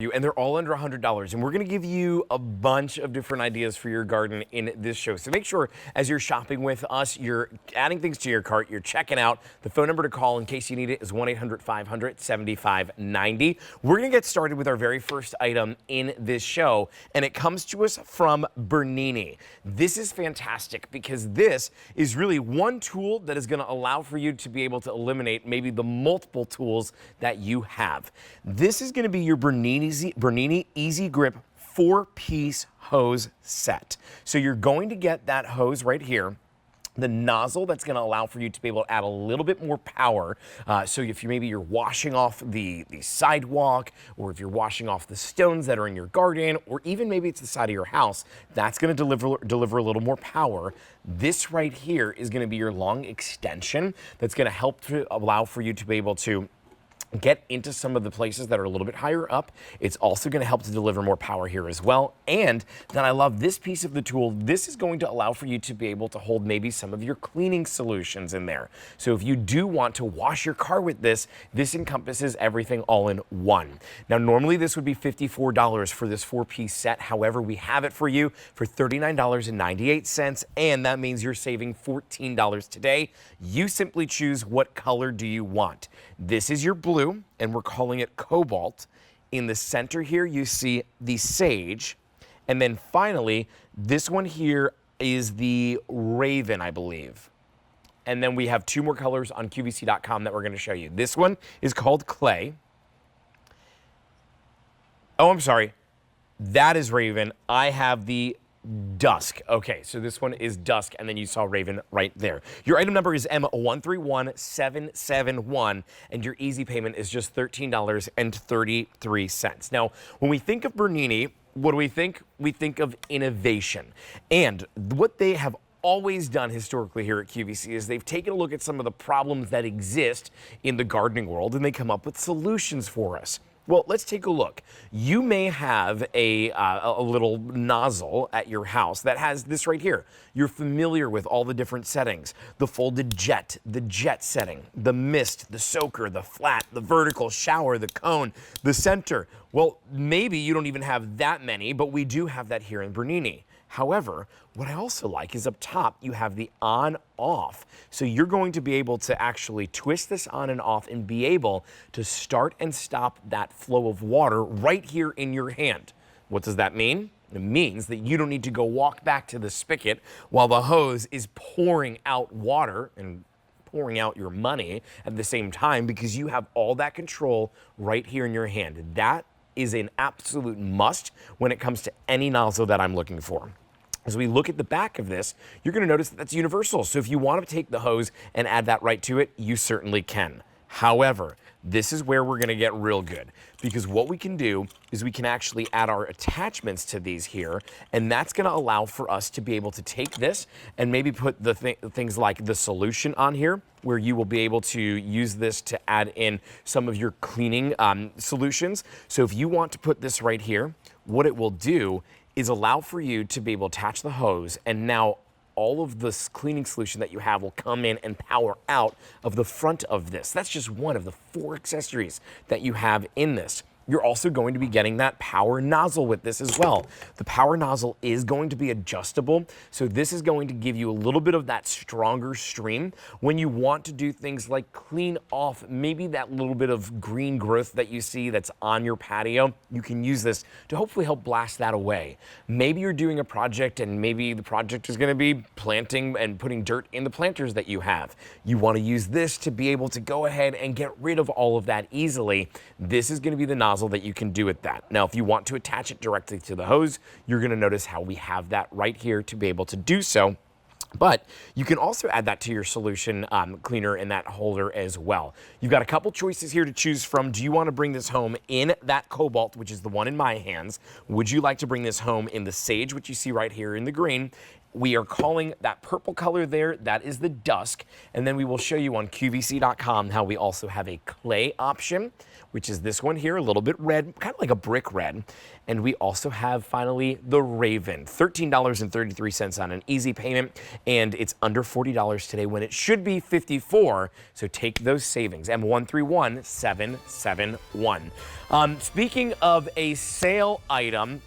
And they're all under $100, and we're going to give you a bunch of different ideas for your garden in this show. So make sure as you're shopping with us, you're adding things to your cart, you're checking out. The phone number to call in case you need it is 1-800-500-7590. We're going to get started with our very first item in this show, and it comes to us from Bernini. This is fantastic because this is really one tool that is going to allow for you to be able to eliminate maybe the multiple tools that you have. This is going to be your Bernini Easy Grip 4-piece hose set. So you're going to get that hose right here, the nozzle that's going to allow for you to be able to add a little bit more power. So if you're washing off the sidewalk, or if you're washing off the stones that are in your garden, or even maybe it's the side of your house, that's going to deliver a little more power. This right here is going to be your long extension that's going to help to allow for you to be able to get into some of the places that are a little bit higher up. It's also going to help to deliver more power here as well. And then I love this piece of the tool. This is going to allow for you to be able to hold maybe some of your cleaning solutions in there. So if you do want to wash your car with this, this encompasses everything all in one. Now, normally this would be $54 for this 4-piece set. However, we have it for you for $39.98, and that means you're saving $14 today. You simply choose what color do you want. This is your blue, and we're calling it cobalt. In the center here, you see the sage. And then finally, this one here is the raven, I believe. And then we have two more colors on QVC.com that we're going to show you. This one is called clay. Oh, I'm sorry. That is raven. I have the dusk. Okay, so this one is dusk, and then you saw raven right there. Your item number is M131771, and your easy payment is just $13.33. Now, when we think of Bernini, what do we think? We think of innovation. And what they have always done historically here at QVC is they've taken a look at some of the problems that exist in the gardening world, and they come up with solutions for us. Well, let's take a look. You may have a little nozzle at your house that has this right here. You're familiar with all the different settings. The folded jet, the jet setting, the mist, the soaker, the flat, the vertical, shower, the cone, the center. Well, maybe you don't even have that many, but we do have that here in Bernini. However, what I also like is up top, you have the on-off. So you're going to be able to actually twist this on and off and be able to start and stop that flow of water right here in your hand. What does that mean? It means that you don't need to go walk back to the spigot while the hose is pouring out water and pouring out your money at the same time, because you have all that control right here in your hand. That is an absolute must when it comes to any nozzle that I'm looking for. As we look at the back of this, you're going to notice that that's universal. So if you want to take the hose and add that right to it, you certainly can. However, this is where we're going to get real good, because what we can do is we can actually add our attachments to these here, and that's going to allow for us to be able to take this and maybe put the things like the solution on here, where you will be able to use this to add in some of your cleaning solutions. So if you want to put this right here, what it will do is allow for you to be able to attach the hose, and now all of this cleaning solution that you have will come in and power out of the front of this. That's just one of the 4 accessories that you have in this. You're also going to be getting that power nozzle with this as well. The power nozzle is going to be adjustable, so this is going to give you a little bit of that stronger stream when you want to do things like clean off maybe that little bit of green growth that you see that's on your patio. You can use this to hopefully help blast that away. Maybe you're doing a project, and maybe the project is going to be planting and putting dirt in the planters that you have. You want to use this to be able to go ahead and get rid of all of that easily. This is going to be the nozzle that you can do with that. Now, if you want to attach it directly to the hose, you're going to notice how we have that right here to be able to do so. But you can also add that to your solution cleaner in that holder as well. You've got a couple choices here to choose from. Do you want to bring this home in that cobalt, which is the one in my hands? Would you like to bring this home in the sage, which you see right here in the green? We are calling that purple color there, that is the dusk. And then we will show you on QVC.com how we also have a clay option, which is this one here, a little bit red, kind of like a brick red. And we also have finally the Raven, $13.33 on an easy payment. and it's under $40 today when it should be $54. So take those savings. M131771. Speaking of a sale item,